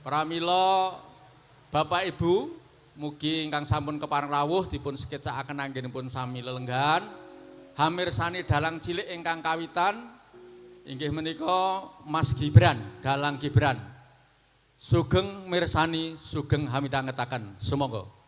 Pramila Bapak Ibu mugi ingkang sampun kepareng rawuh dipun sketsakaken anggenipun sami lelenggahan hamirsani dalang cilik ingkang kawitan inggih menika Mas Gibran, Dalang Gibran. Sugeng mirsani, sugeng hamidhangetaken. Sumangga.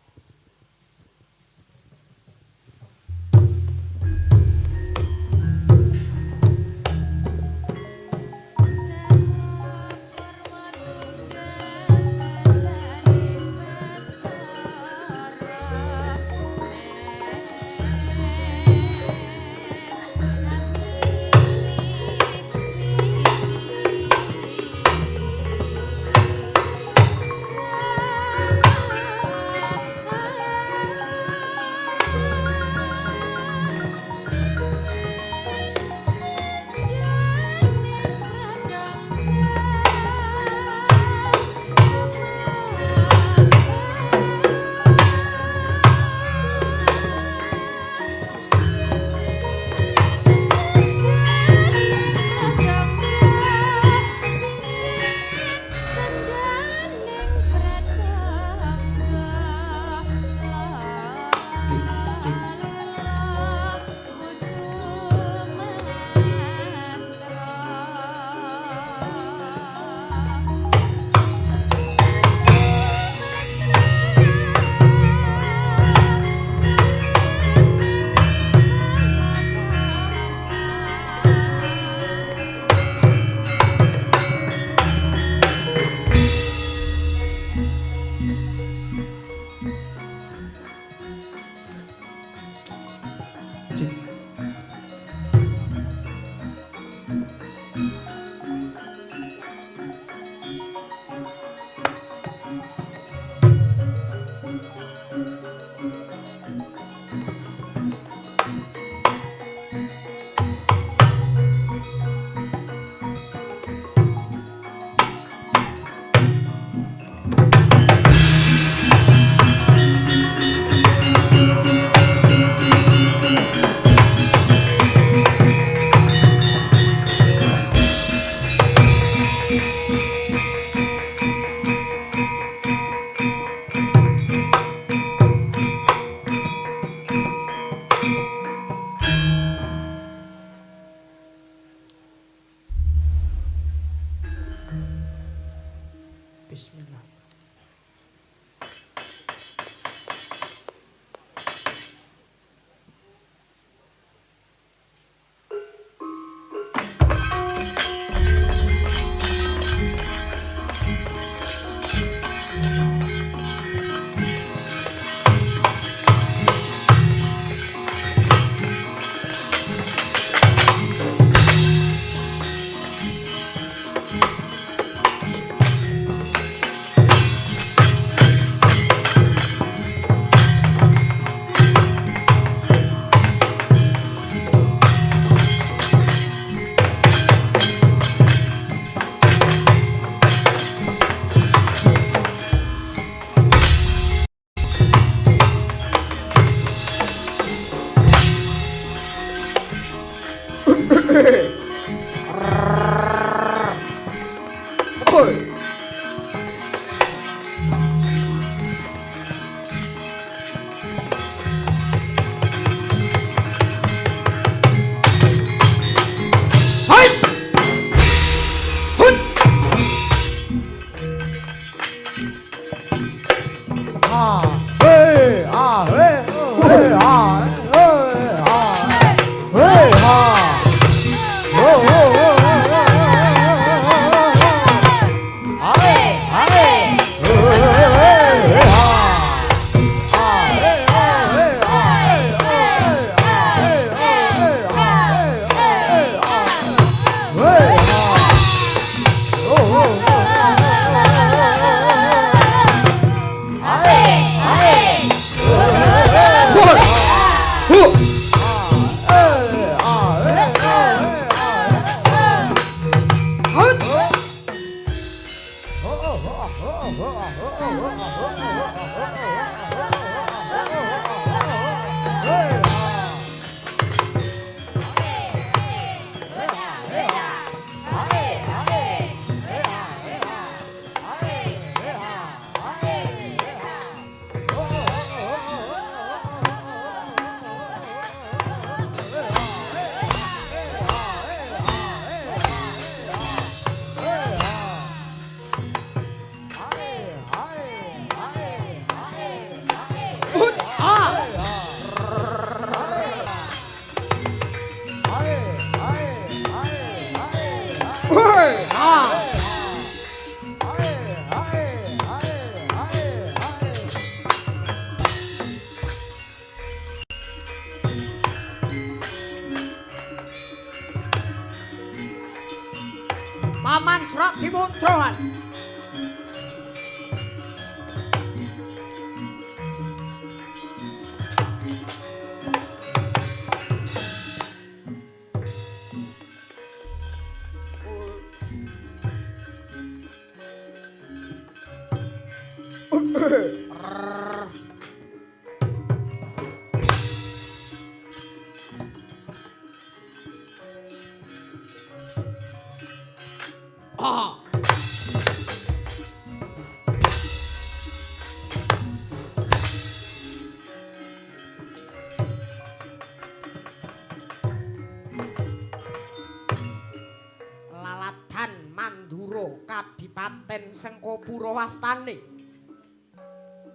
Laladan Mandura Kadipaten Sengkapura wastane.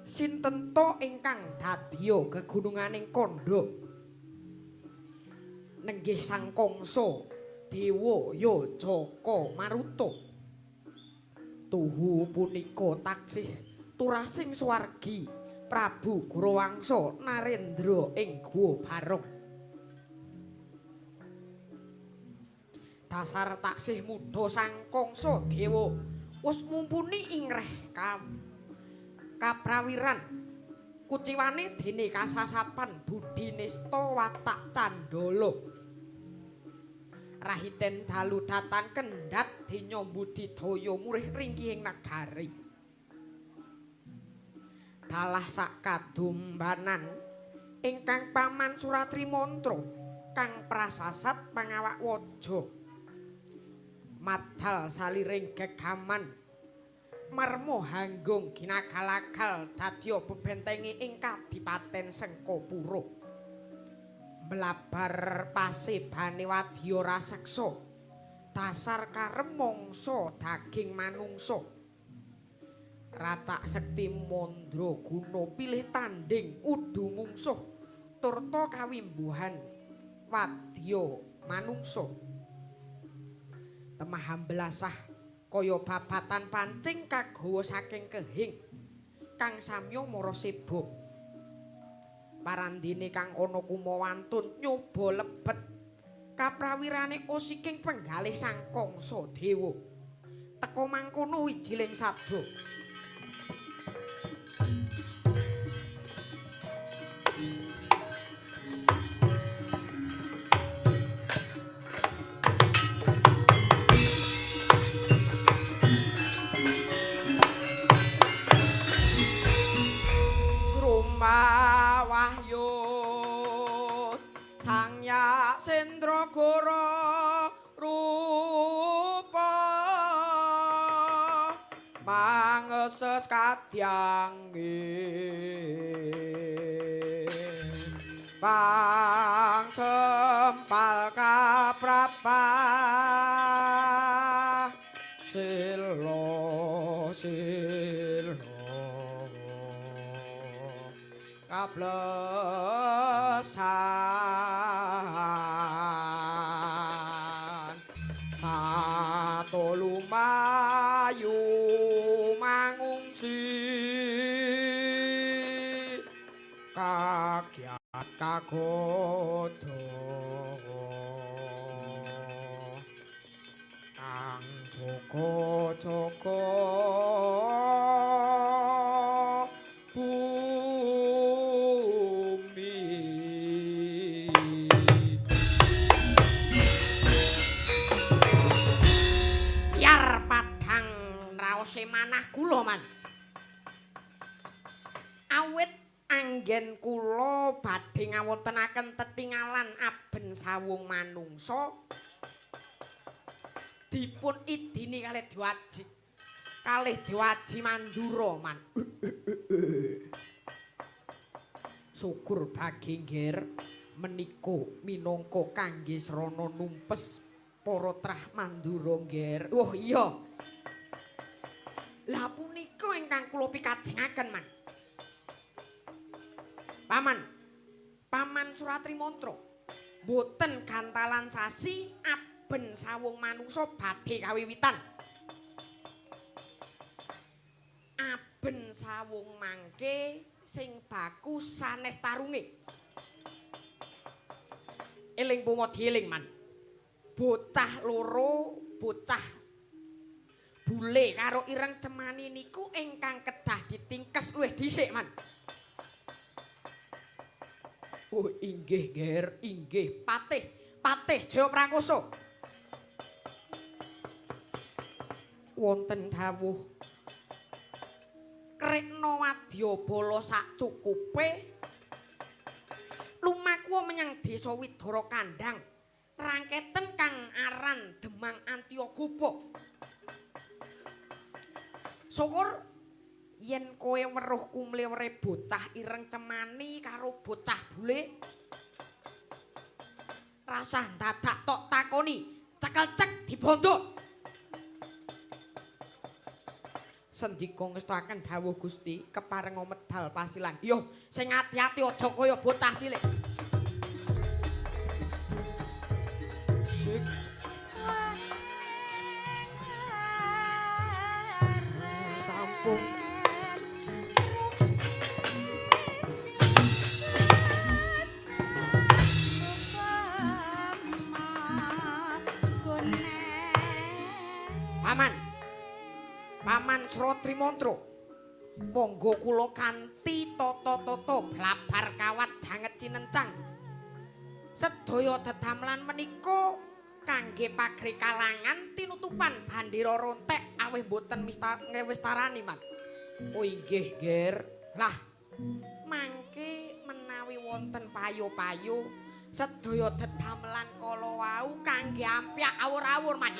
Sinten to ingkang dadya gegununganing kandha? Nenggih Sang Kangsa Dewa Yajaka Maruta. Tuhu punika taksih turasing swargi Prabu Grawangsa Narendra ing Guwa Barong. Dasar taksih mudha Sang Kangsa Dewa wis mumpuni ing reh kaprawiran kuciwane dene kasasapan budi nista watak candala. Rahiten dalu datan kendhat denya budidaya murih ringkihing nagari. Dalah sakadumbanan ingkang Paman Suratri Mantra kang prasasat pangawak waja. Madal saliring gegaman marmo hanggung ginagal-agal dadya bebentengi ing Kadipaten Sengkapura. Mlabar pasebane wadya raseksa dasar karem mangsa daging manungsa. Racak sekti mandraguna pilih tanding udu mungsuh turta kawimbuhan wadya manungsa. Temah amblasah kaya babatan pancing kagawa saking kehing kang samya mara sibuk. Parandene kang ana kumawantun nyoba lebet kaprawirane osiking penggalih Sang Kangsa Dewa. Teka mangkono wijiling sabda. Wahyud Sang Yak Sendragara rupa mangeses kadyanging pang sempal kaprapah silo kablesan sato lumayu mangungsi kagyat kagoda kang jaga-jaga manah kula man. Awit anggen kula badhe ngawontenaken tetingalan aben sawung manungsa dipun idini kalih Dewaji Mandura man. Syukur bagengger menika minangka kangge srana numpes para trah Mandura ngger. Oh iya. Lah punika ingkang kula pikajengaken, Man. Paman Suratri Mantra. Mboten gantalan sasi aben sawung manungsa badhe kawiwitan. Aben sawung mangke sing baku sanes tarunge. Eling pumodhi eling, Man. Bocah loro, bocah bule karo ireng cemani niku ingkang kedah ditingkes luwih dhisik man. Oh inggih Ger, inggih Patih Jaya Prakoso. Wonten dawuh Krekna wadyabala sak cukupe lumaku menyang desa Widara Kandhang rangketen kang aran Demang Antyagopa. Syukur yen kowe weruh kumlewere bocah ireng cemani karo bocah bule rasah dadak tok takoni cekel cek dibondo. Sendika ngestakaken dawuh Gusti keparenga medal pasilan. Yo sing ati-ati aja kaya bocah cilik. Sampun. Paman Srotri Mantra. Monggo kula kanthi tata-tata blabar kawat janget cinencang. Sedaya dedamelan menika kangge pagri kalangan tinutupan bandera rontek awih boten ngewestarani man. Oh inggih Ger. Lah mangke menawi wonten payo-payo sedaya dedamelan kala wau kangge ampyak awur-awur man.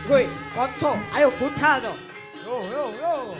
Woi, konco, ayo budal no. Yo.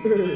Yo.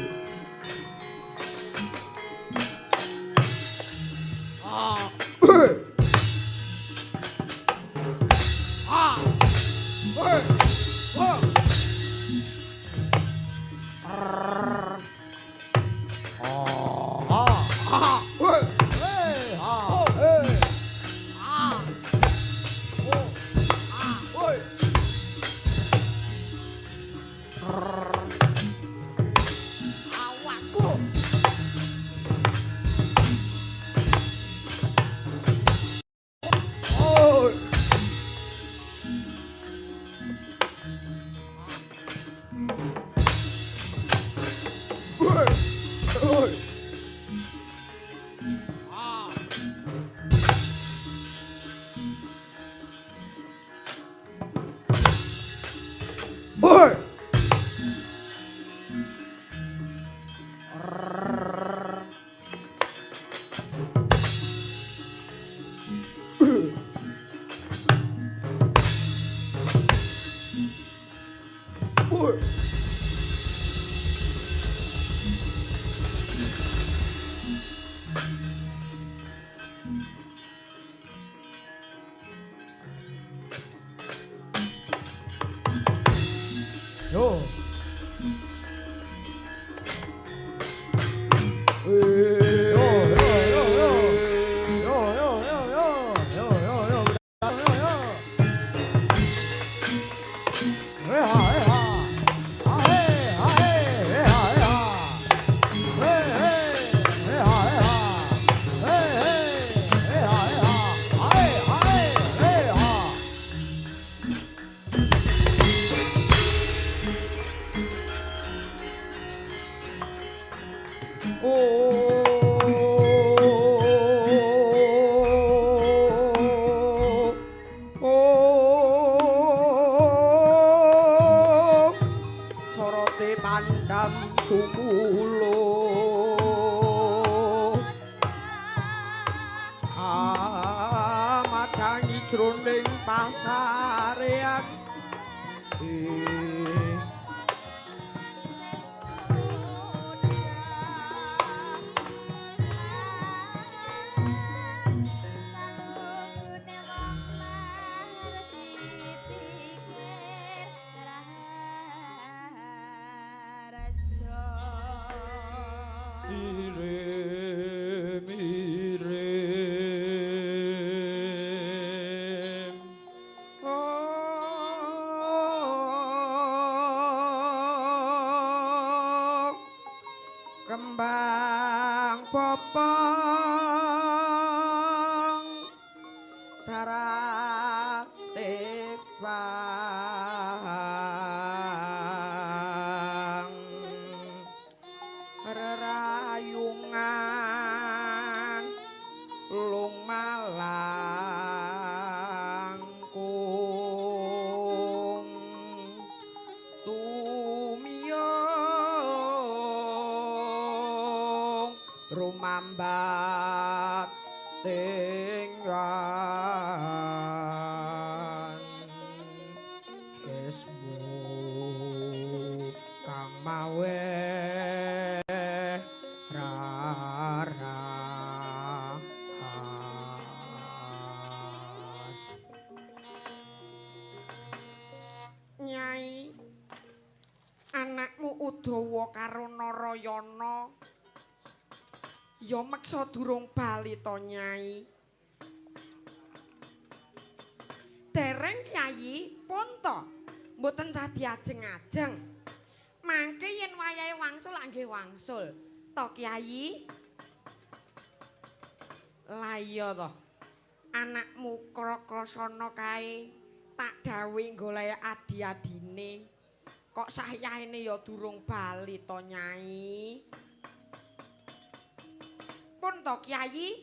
Sorote pandang sumulo madangi jroning pasarean kembang popong darat tebang rerayungan lung malangkung tumiyong rumambat tinggan esmu kang mawe Nyai, anakmu Udawa karo Narayana ya meksa durung bali to Nyai. Dereng Kyai pun to mboten sah diajeng-ajeng. Mangke yen wayahe wangsul nggih wangsul. To Kyai. Lah iya to. Anakmu Krakrasana kae tak dawuh golek adi-adine. Kok sahyahene ya durung bali to Nyai. Pun to Kyai,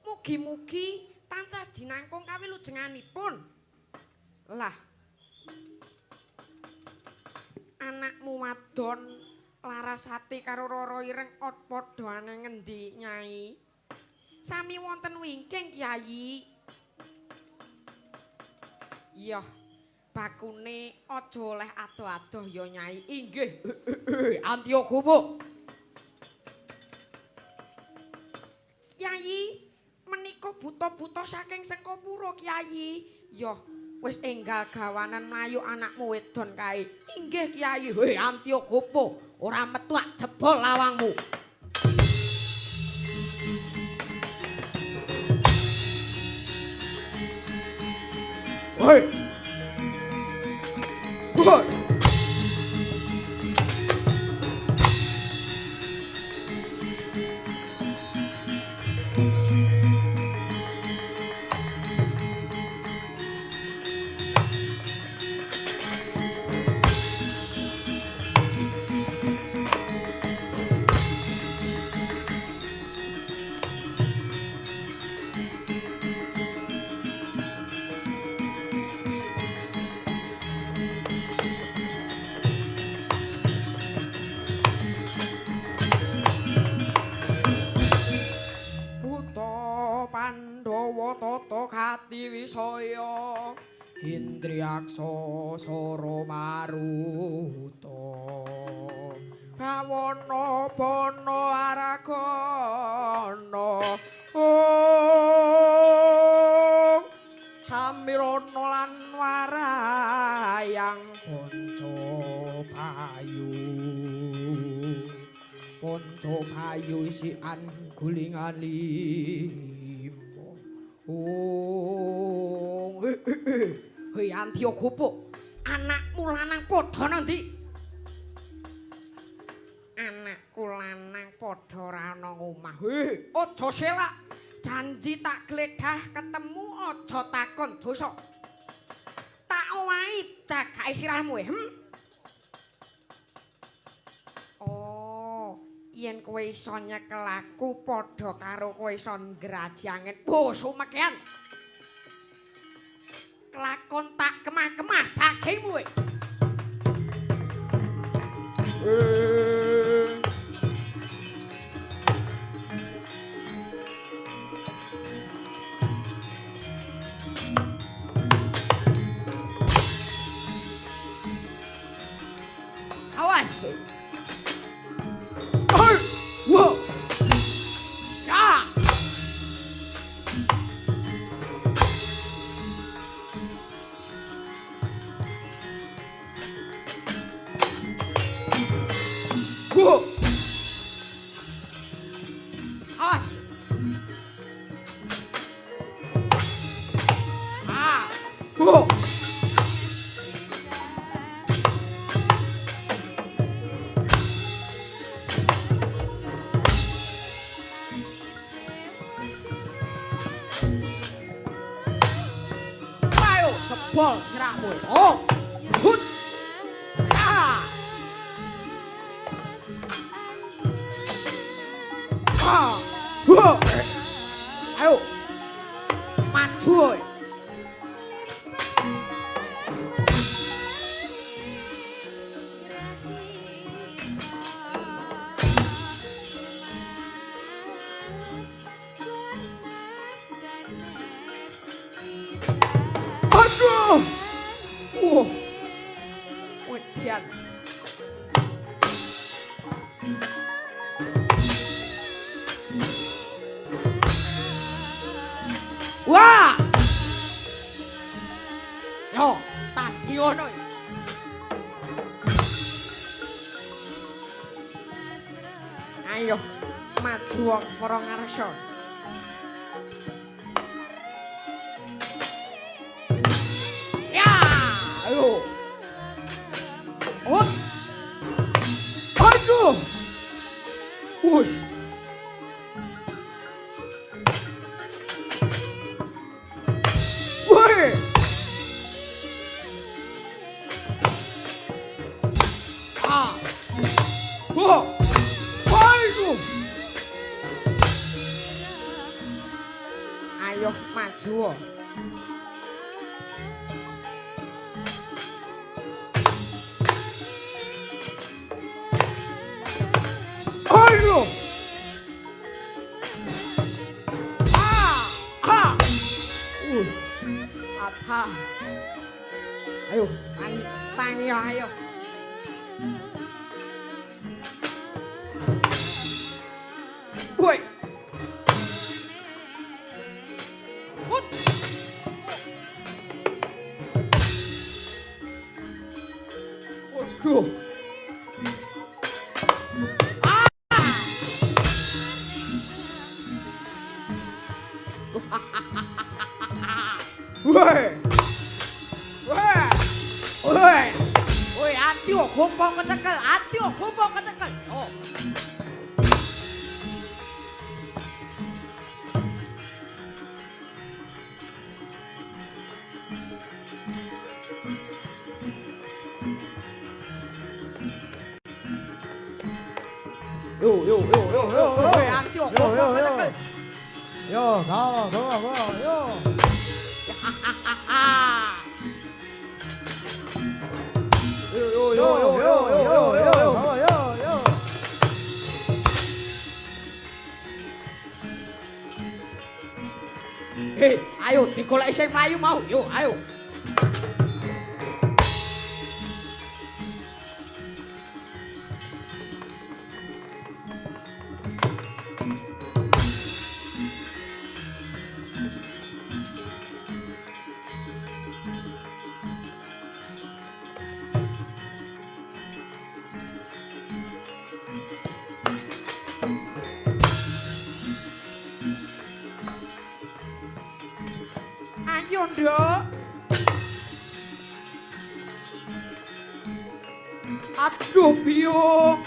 mugi-mugi tansah dinangkung kawilujenganipun. Lah. Anakmu wadon Larasati karo Rara Ireng padha ana ngendi Nyai? Sami wonten wingking Kyai. Iya, bakune aja oleh adoh-adoh ya Nyai. Inggih. Antiokupo. Kyai, menika buta-buta saking Sengkapura Kyai. Yo, wis enggal gawanan mlayu anakmu wedon kae. Inggih Kyai. Hei Antiokupo, ora metuak jebol lawangmu. Hei. Hei. Wisaya Indriyaksa Sara Maruta Bawana Bana Aragana Samirana lan Warayang Ponco Bayu isian gulingan limo. Hei Antiokupo, anakmu lanang padha nang ndi? Anakku lanang padha ora ana omah. Hei, aja selak. Janji tak gledah ketemu aja takon dosa. Tak owahi jagake sirahmu. Oh, yen kowe iso nyekel aku padha karo kowe iso ngrajangen. Oh, sumekean. Kelakon tak kemah-kemah dagingmu. Awas. Whoa. Ya. Whoa. Awas. Ah. Whoa. Jebol sirahmu. Oh. Hut. Ah. Ah. Huh. Ayo. Maju. Aduh. Wedian. Wah. Yo, tadi ngono. Ayo, maju wong para ngarsa. Ya, ayo. Hop. Aduh. Wush. Woi. Ah. Whoa. Aduh. Ayo maju. Ayo. Ah. Ah. Apa? Ayo, tangi ayo. Woi. Put. Waduh. Woi. Woi. Woi. Woi, ati kok gompong kecekel, ati kok gompong kecekel. Oh. Yo, woi, ati kok gompong kecekel. Yo, go, yo. Yo. Hei, ayo digoleki sing mlayu mau. Yo, ayo. Ayo, Nduk. Aduh, Biung.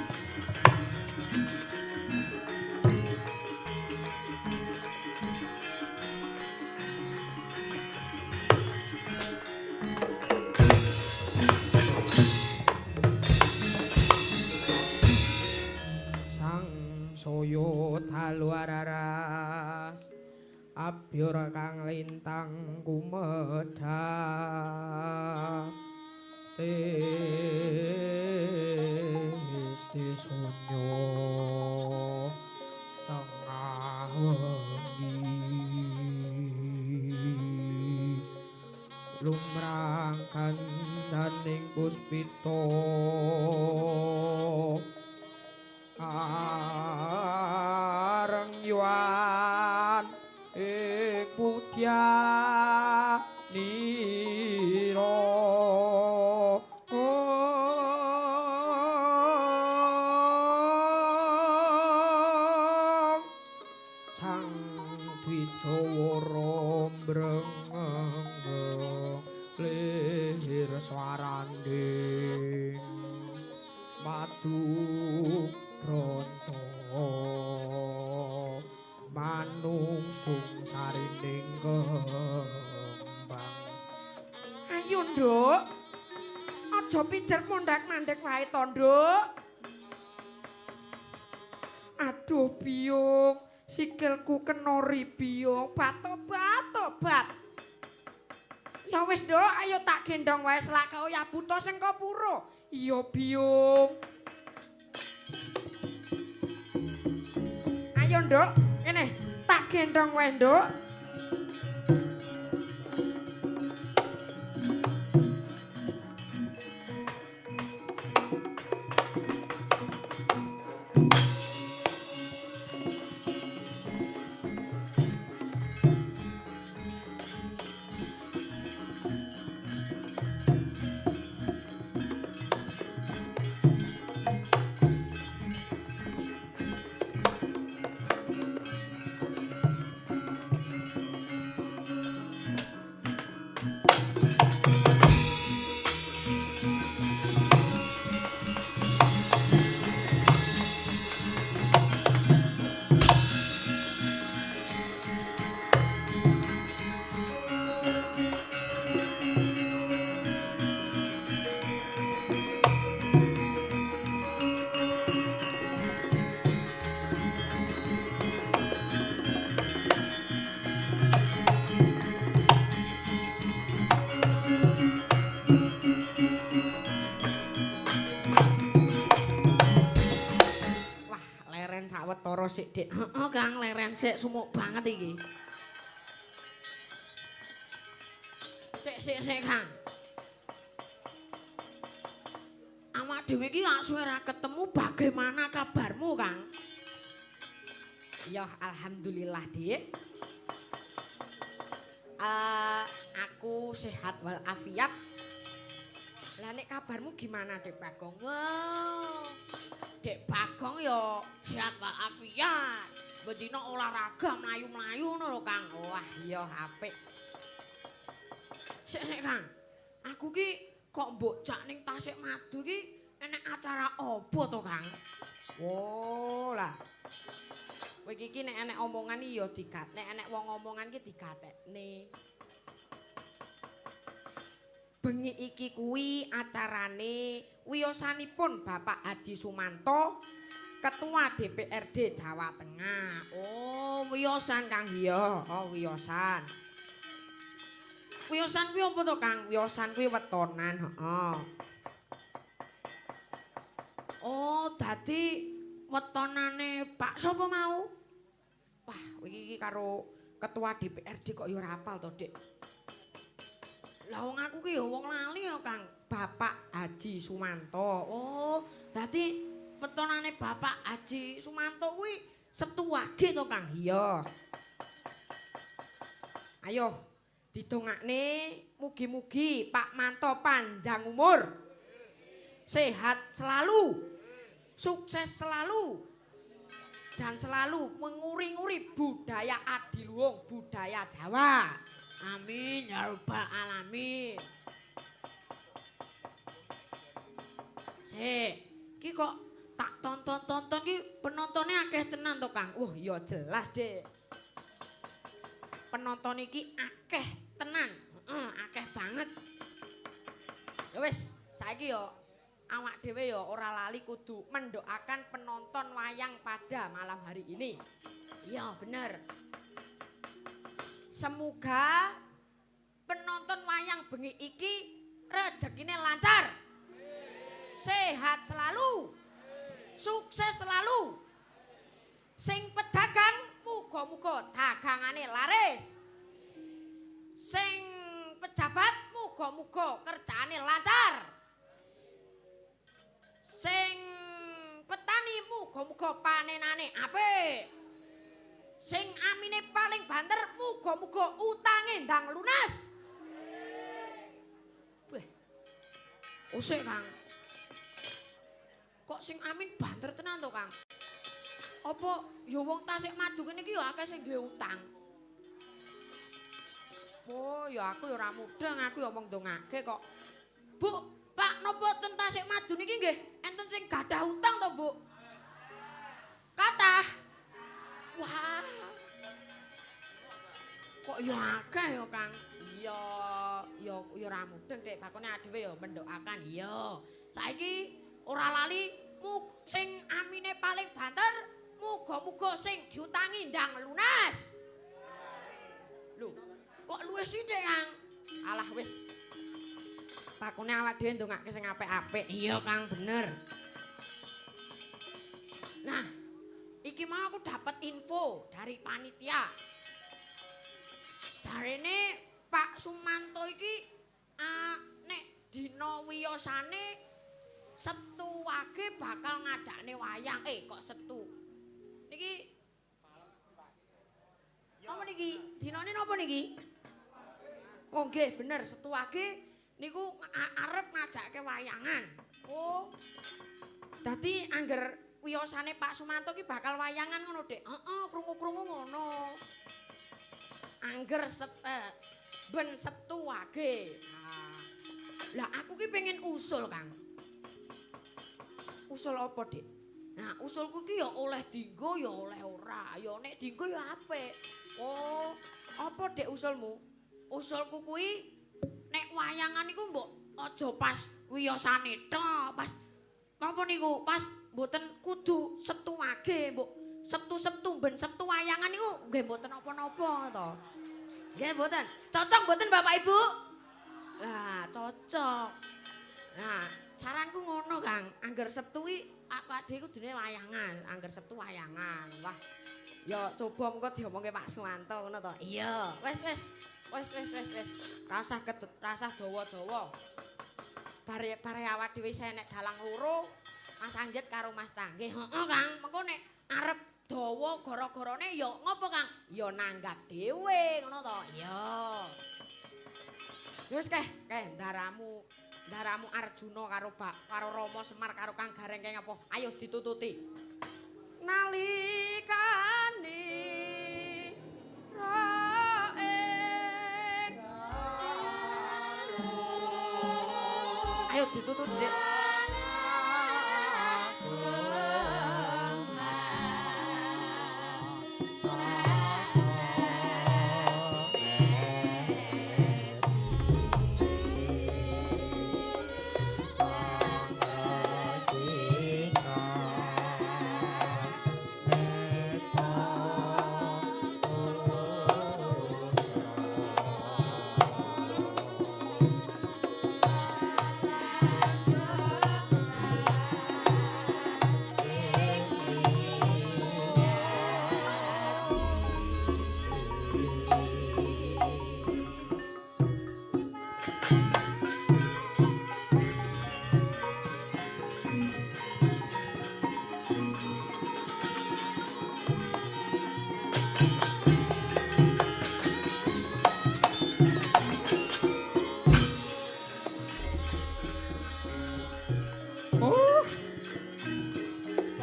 Sang soyo taluararas abyor kang lintang kumedhap Tisti sunyo tengah wengi lumrang kandaning puspita areng yuan ing pudyanira sang Dwijawara mbrengeng lir swaranding madu pronto manungsung sarining kembang. Ayo, Nduk. Aja pijer mondhak-mandhek wae to, Nduk. Aduh, Biung, sikilku kena ri, Biung. Bat. Ya wis, Nduk, ayo tak gendong wae selake Oya Buta Sengkapura. Iya, Biung. Ayo, Nduk, kene tak gendong wae, Nduk. Sawetara sik, Dik. Heeh, Kang, leren sik sumuk banget iki. Sik, Kang. awak dhewe iki langsung ora ketemu, bagaimana kabarmu, Kang? Ya, alhamdulillah, Dik. Aku sehat walafiat. Lah nek kabarmu gimana, Dek Bagong? Wow. Dek Bagong ya sehat walafiat. Bendina olahraga mlayu-mlayu ngono lho, Kang. Wah, iya apik. Sik, Kang. Aku ki kok mbok jak ning Tasikmadu ki enek acara apa to, Kang? Oh, lah. Kowe iki nek enek omongan iki ya digat. Nek enek wong omongan ki digatekne. Bengi iki kuwi acarane wiyosanipun Bapak Haji Sumanto, Ketua DPRD Jawa Tengah. Oh, wiyosan Kang iya. Oh, wiyosan. Wiyosan kuwi apa to, Kang? Wiyosan kuwi wetonan, heeh. Oh, dadi wetonane Pak sapa mau? Wah, iki karo ketua DPRD kok ya ora hafal to, Dik. Lah wong aku ki ya wong lali ya, Kang. Bapak Haji Sumanto. Oh, dadi wetonane Bapak Haji Sumanto kuwi Sabtu Wage to, Kang? Iya. Ayo, didongakne mugi-mugi Pak Manto panjang umur. Sehat selalu. Sukses selalu dan selalu menguri-nguri budaya adiluhung, budaya Jawa. Amin ya rabbal alamin. Ki kok tak tonton ki penontonnya akeh tenan to, Kang. Ya jelas, Dek. Penonton iki akeh tenan. Akeh banget. Ya wis, saiki yo awak dhewe ya ora lali kudu mendoakan penonton wayang pada malam hari ini. Iya, bener. Semoga penonton wayang bengi iki rezekine lancar. Sehat selalu. Sukses selalu. Sing pedagang muga-muga dagangane laris. Sing pejabat muga-muga kerjaane lancar. Sing petani muga-muga panenane apik. Sing amine paling banter muga-muga utange ndang lunas. Weh. Usik, Kang. Kok sing amin banter tenan to, Kang? Apa ya wong Tasikmadu kene iki ya akeh sing duwe utang. Oh, ya aku ya ora mudeng, aku ya omong ndongake kok. Bu, Pak, napa ten Tasikmadu niki nggih enten sing gadah utang to, Bu? Kathah. Wah. Kok ya akeh ya, Kang? Iya, ya ora mudeng, Dek. Bakone dhewe ya mendoakan. Iya. Saiki ora lali sing amine paling banter muga-muga sing diutangi ndang lunas. Lho, kok luwih sithik, Kang? Alah wis. Pakune awak dhewe ndongake sing apik-apik. Iya, Kang, bener. Nah, iki mau aku dapat info dari panitia. Jarene Pak Sumanto iki nek dina wiyosane Sabtu Wage bakal ngadakne wayang. Kok Sabtu? Niki apa niki? Dinane napa niki? Oh nggih, bener Sabtu Wage niku arep ngadake wayangan. Oh. Dadi angger wiyosane Pak Sumanto ki bakal wayangan ngono, Dek. Heeh, krungu-krungu ngono. Angger ben Sabtu Wage. Lah aku ki pengen usul, Kang. Usul apa, Dik? Nah, usulku ki ya oleh dinggo ya oleh ora. Ya nek dinggo ya apik. Oh, apa Dek usulmu? Usulku kuwi nek wayangan iku mbok aja pas wiyosane tok, pas apa niku? Pas mboten kudu Sabtu Wage, mbok Sabtu-Sabtu ben Sabtu wayangan niku nggih mboten apa-napa to. Nggih mboten. Cocok mboten Bapak Ibu? Lah, cocok. Nah, saranku ngono, Kang. Angger Sabtu ki awake dhewe kudune wayangan, angger Sabtu wayangan. Wah. Ya coba mengko diomongke Pak Sumanto ngono to. Iya, wis. Rasah dawa-dawa. bare awak dhewe enek dalang loro, Mas Anggit karo Mas Canggih. Heeh, Kang. Mengko nek arep dawa gara-garane ya ngopo, Kang? Ya nanggap dhewe, ngono to. Iya. Wis ndaramu Arjuna karo Rama Semar karo Kang Garengkeng apa? Ayo ditututi. Nalikane raeng. Ayo ditututi, Dik.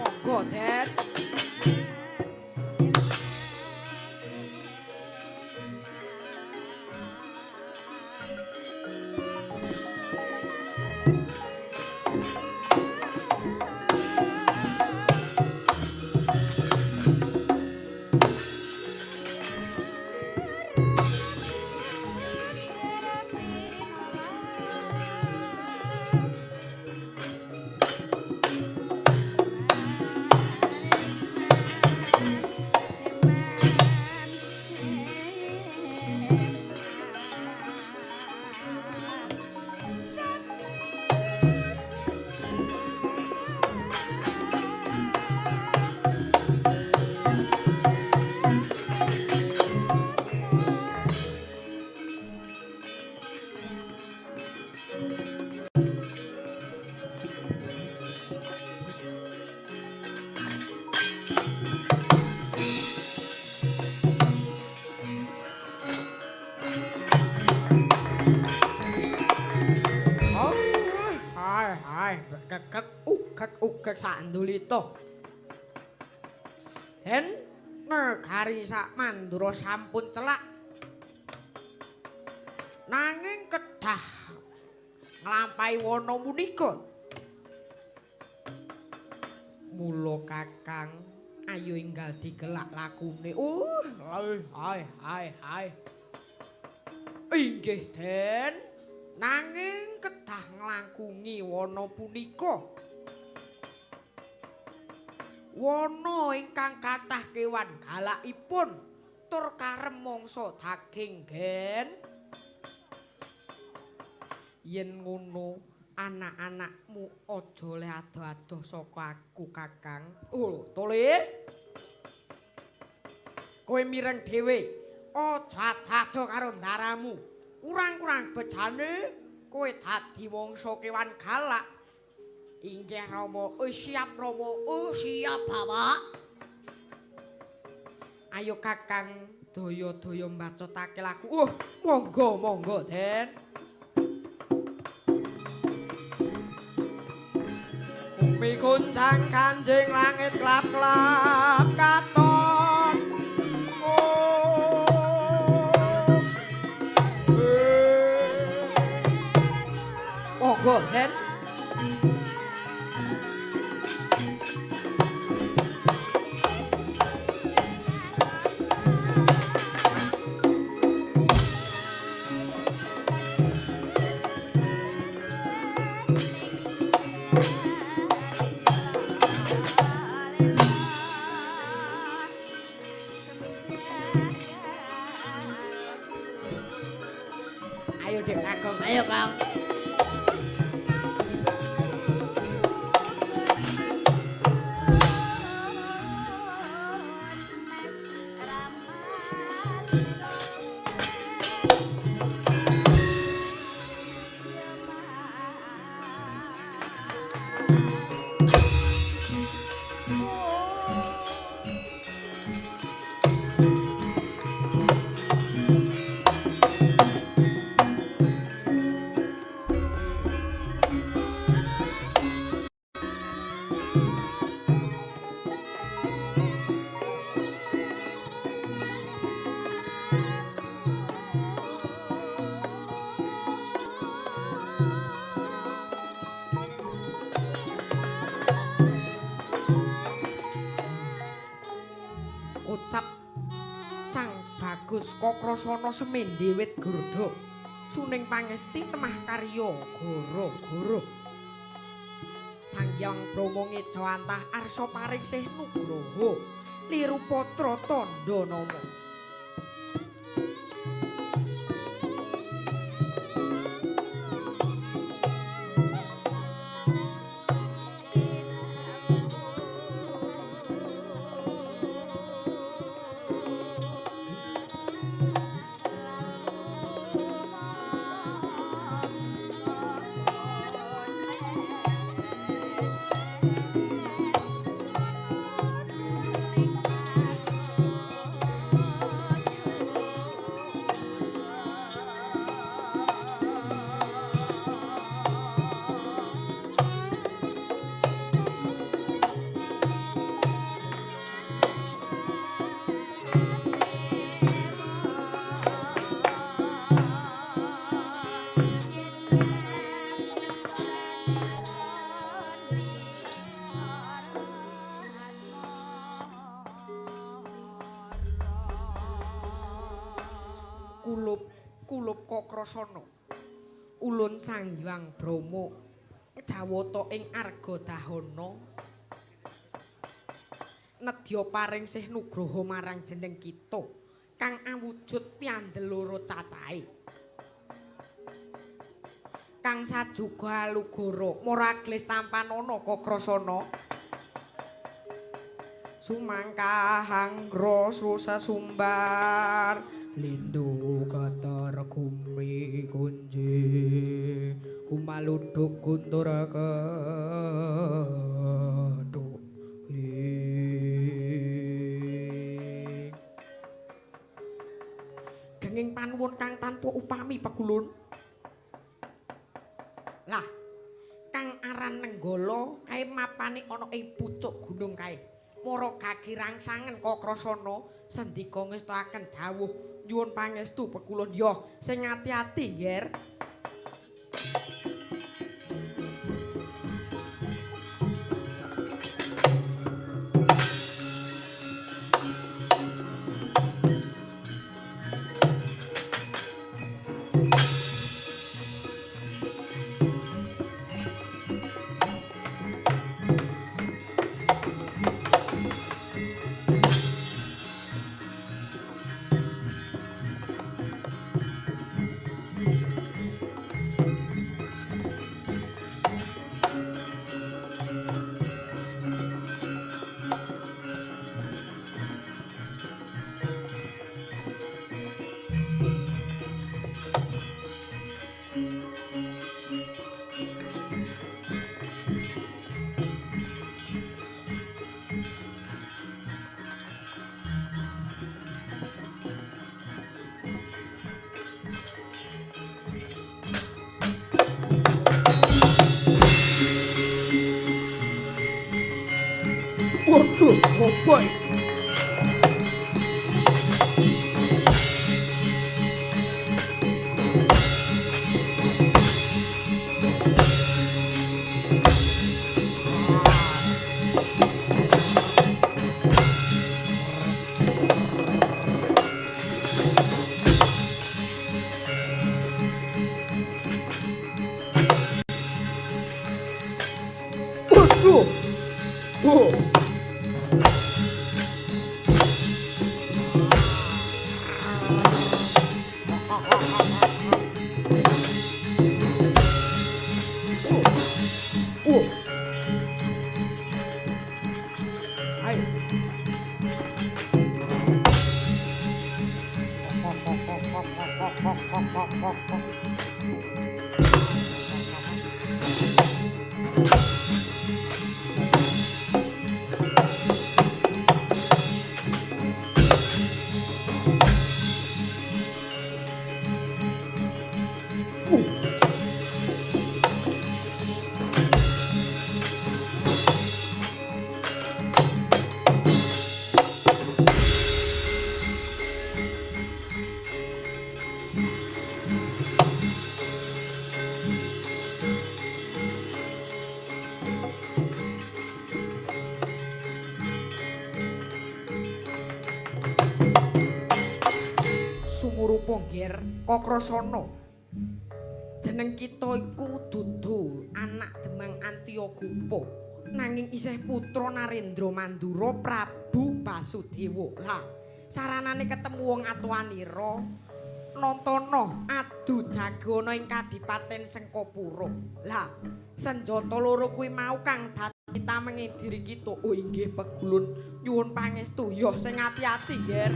Monggo, Den. Kekek sak ndulita. Den negari sak Mandura sampun celak. Nanging kedah nglampahi wana punika. Mula Kakang ayo enggal digelak lakune. Hai. Inggih, Den. Nanging kedah nglangkungi wana punika. Wana ingkang kathah kewan galakipun tur karem mangsa daging, Gen. Yen ngono anak-anakmu aja le ado-ado saka aku, Kakang. Oh, tole. Kowe mireng dhewe, aja ado karo ndaramu. Kurang-kurang bejane kowe dadi mangsa kewan galak. Inggih Rama, siap Rama, siap Bapak. Ayo Kakang daya-daya mbacotake lagu. Monggo, Den. Bumi goncang kanjeng langit kelap-kelap katon. Monggo, Den. Ayo Dek Agung, ayo Kang. Kokrasana semendhe wit gurda suning pangesti temah karya goro-goro Sang Hyang Brahma ngeja antah arsa paring sih nugraha liru patra tandha nama Kulup Kokrasana ulun Sang Hyang Brahma jawata ing Argadahana nedya paring sih nugraha marang jeneng kita kang awujud piandeloro cacahe kang sajuga alugara Moraglis tampanana Kokrasana sumangkahang rasa sesumbar Lindu katar kumi kunji kumaluduk kuntura kaduk Genging panuwun kang tanpa upami pagulun lah kang aran Nenggala kae mapane ana ing pucuk gunung kae mara gagirangsangen Kokrasana sendika ngestakaken dawuh nyuwun pangestu pagulun ya sing ati-ati nger Waduh, ngopo Waduh. Oh. Ger Kokrasana. Jeneng kita iku dudu anak Demang Antiokupa, nanging isih putra Narendra Mandura Prabu Basudewa. Lah, saranane ketemu wong atuwanira nantana adu jagana ing Kadipaten Sengkapura. Lah, senjata loro kuwi mau kang dadi tamenge diri kita. Oh inggih Pegulun, nyuwun pangestu ya sing ati-ati, Ger.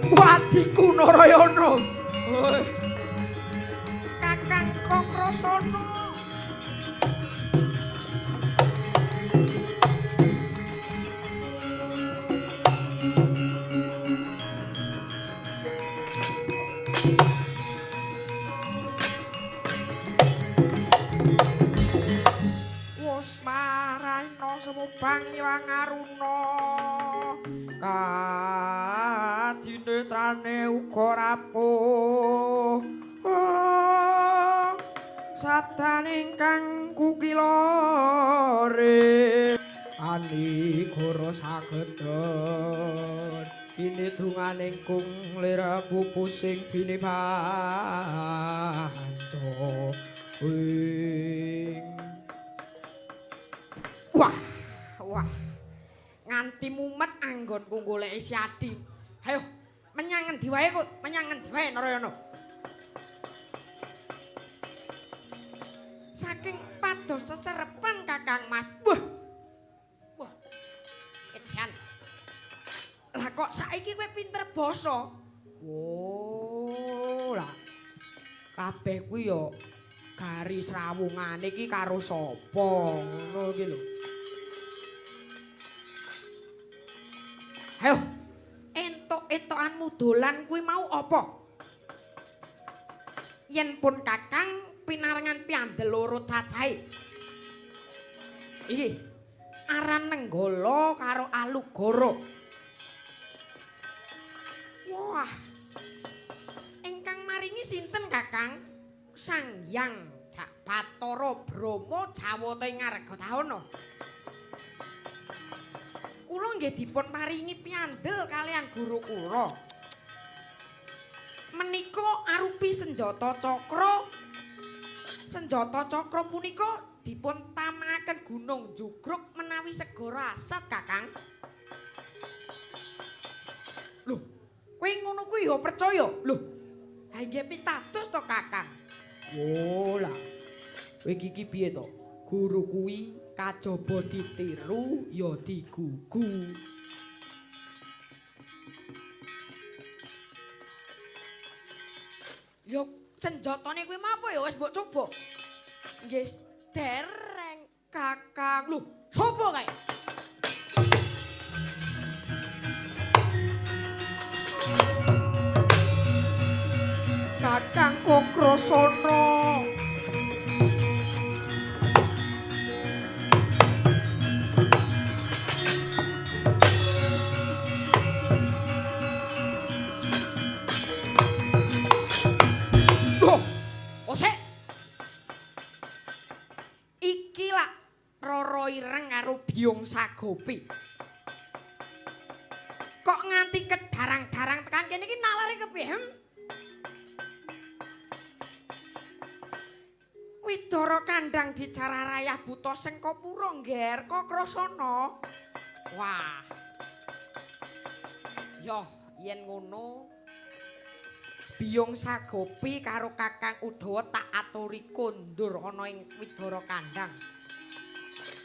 Wadiku Narayana. Kakang Kokrasana. Wus marana semubang Hyang Aruna. Kadinetrane uga rapuh. Sadaning kang kukilare anigara sagedon kinidunganing kung lira pupusing binibanca wing. Wah nganti mumet anggonku goleki si Adi. Hayo menyang endi wae kok, menyang endi wae Narayana. Saking pados seserepan Kakang Mas. Wah. Edian. Lah kok saiki kowe pinter basa? Oh, lah. Kabeh kuwi ya garis rawungane iki karo sapa ngono iki lho. Ayo, entuk-entukanmu dolan kuwi mau apa? Yen pun Kakang pinarengan piandel loro cacahe. Iki aran Nenggala karo Alugara. Wah. Ingkang maringi sinten Kakang? Sang Hyang Bathara Brahma Jawata ing Argatahana. Kula nggih dipun paringi piandel kalian guru kula. Menika arupi senjata cakra. Senjata cakra punika dipun tamakaken Gunung Jugruk menawi segara asat, Kakang. Loh, kowe ngono kuwi ya percaya? Loh, ha nggih pitados to, Kakang. Oh lah. Kowe iki piye to? Guru kuwi kajaba ditiru ya digugu. Yo senjatane kuwi apa ya wis mbok coba. Nggih dereng Kakang. Lho, sapa kae? Kakang Kokrasana. Ireng karo Byung Sagopi. Kok nganti kedarang-darang tekan kene iki nalare kepiye? Widara kandhang dicararayah buta Sengkapura ngger Kokrasana. Wah. Yo, yen ngono Byung Sagopi karo Kakang Udawa tak aturi kondur ana ing widara kandhang.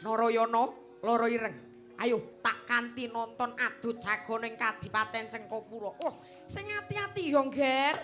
Narayana, Lara Ireng. Ayo tak kanthi nonton adu jagana ing Kadipaten Sengkapura. Oh, sing ati-ati ya, Ngger.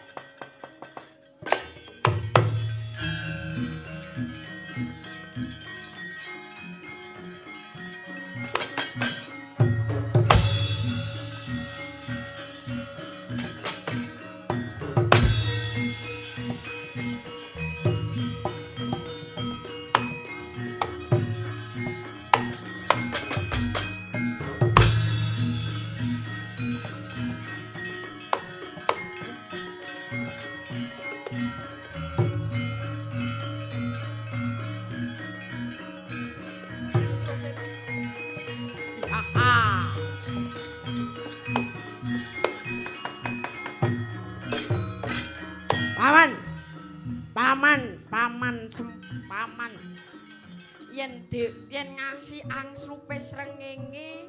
yen ngasi angslupe srengenge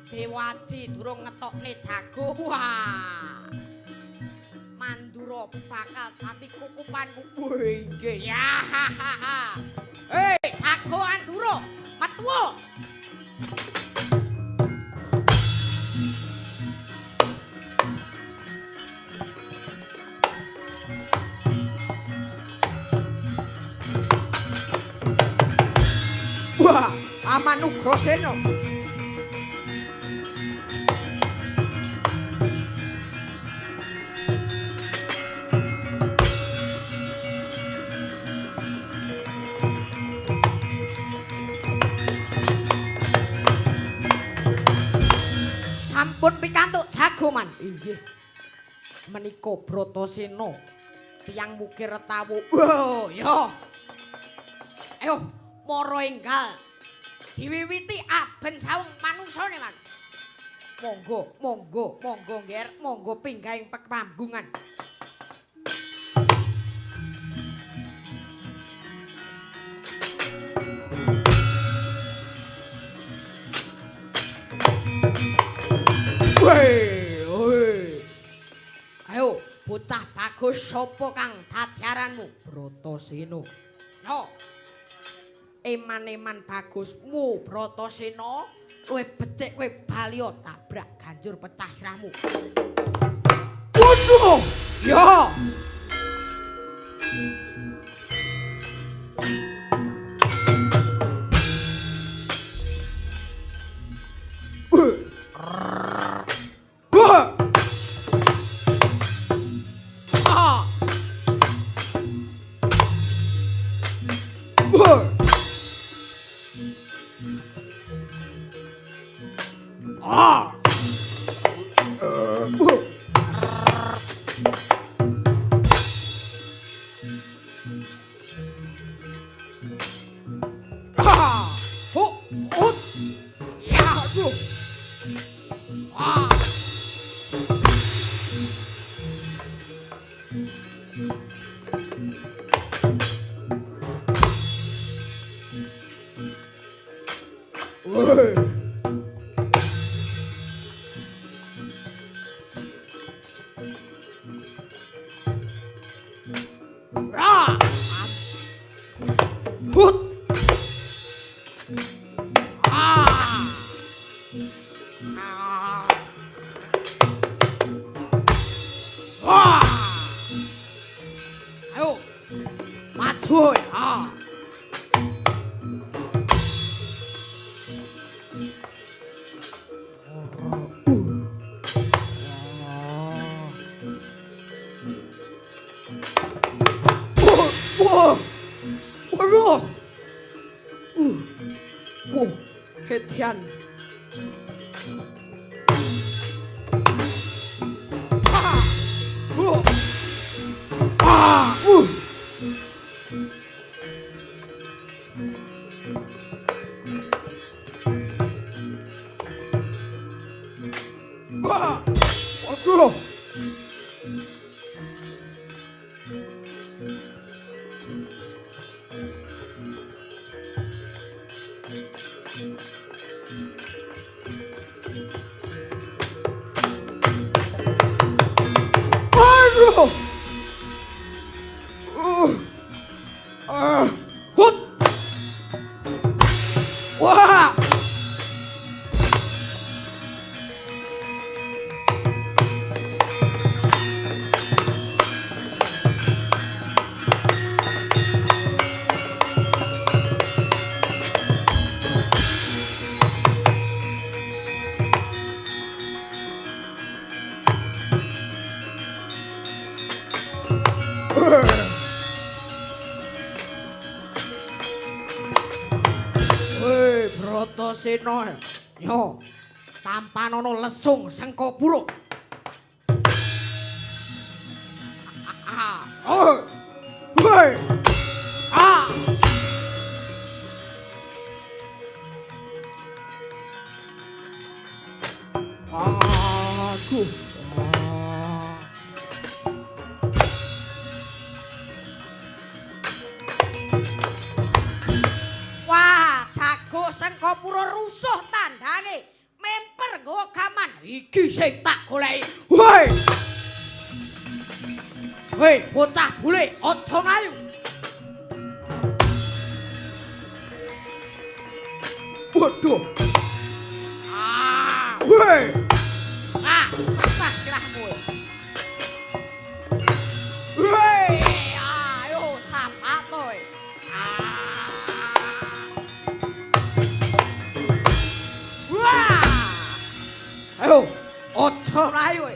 Dewaji durung ngetokne jago. Wah. Mandura bakal dadi kukupanku. Wih, nggih. Ya. Hei, jago Andura, metu. Wah, Aman Ugrasena. Sampun pikantuk jagoman. Inggih. Menika Bratasena tiyang mukir tawu. Wah, ya. Ayo, mara enggal. Diwiwiti aben saung manungsane, Mas. Monggo Nger, monggo pinggahing pekambungan. Woi. Ayo, bocah bagus sapa kang dadi aranmu? Bratasena. Yo. Eman-eman bagusmu Bratasena, kowe becik kowe balya tabrak ganjur pecah sirahmu. Waduh! Ya. Ayo, maju ya. Waduh. Ketian. Waduh. Hut. Wah. Woi, Bratasena. Yo, tampanono lesung Sengkapura. Woi. Aduh. Wah. nggawa Sengkapura rusuh tandane memper nggawa gaman iki sing tak goleki. Woi. Hei, bocah bule, aja ngayu. Waduh. Ah, Woi. pecah sirahmu. Woi. Ayo sapa to. Wah! Ayo, aja ngayu.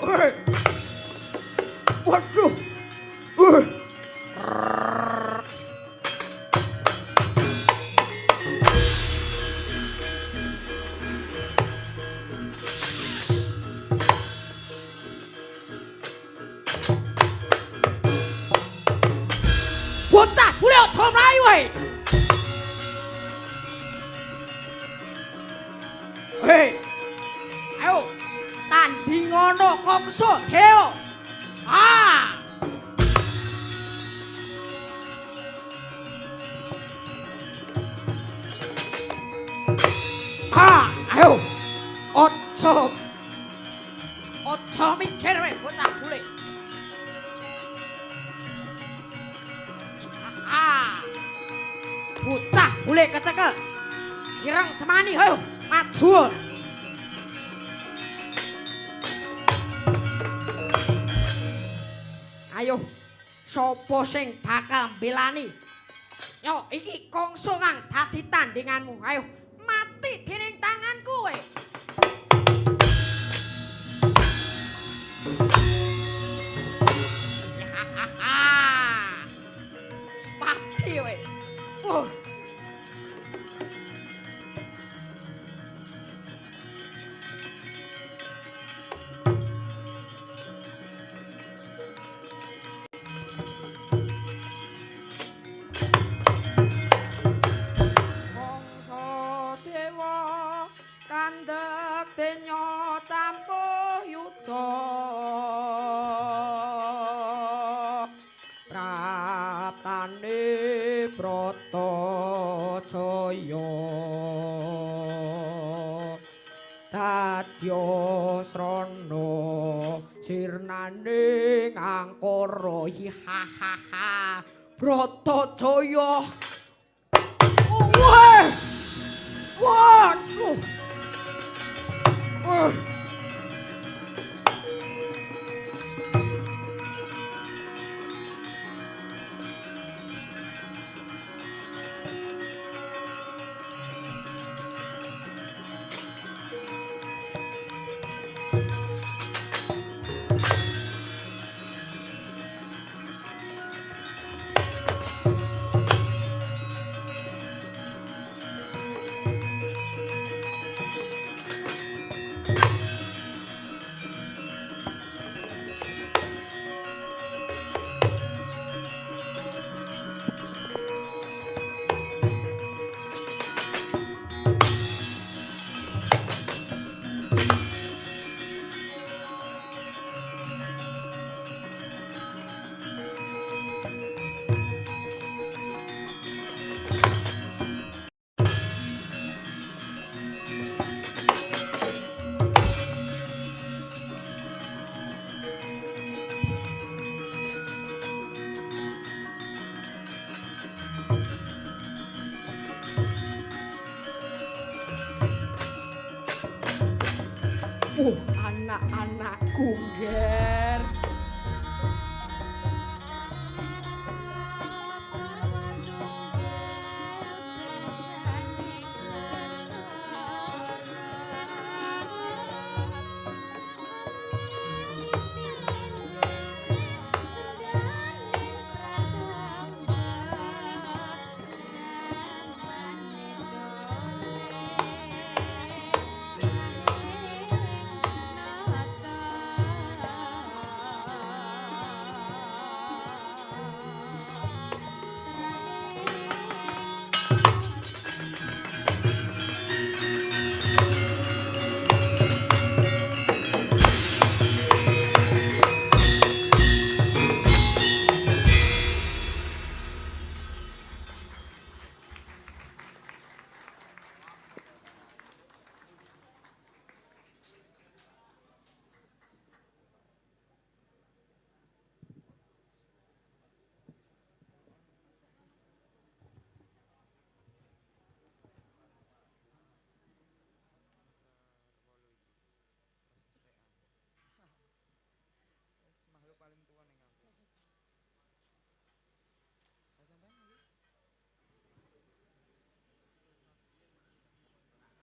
Woi. Waduh. Woi. Bocah bule aja mlayu wae. Hei. Ayo, tanding ngono komso deo. Ah! Ayo. Aja mikir wae bocah bule. Bocah bule kecekel. Ireng cemani, ayo maju. Ayo, sapa sing bakal mbelani? Yo, iki kongso kang dadi tandinganmu. Ayo, mati dening tanganku kowe. Mati kowe. Dadya srana sirnane ngangkara hahaha Bratajaya. Wah! Waduh. Anak-anakku, nggih.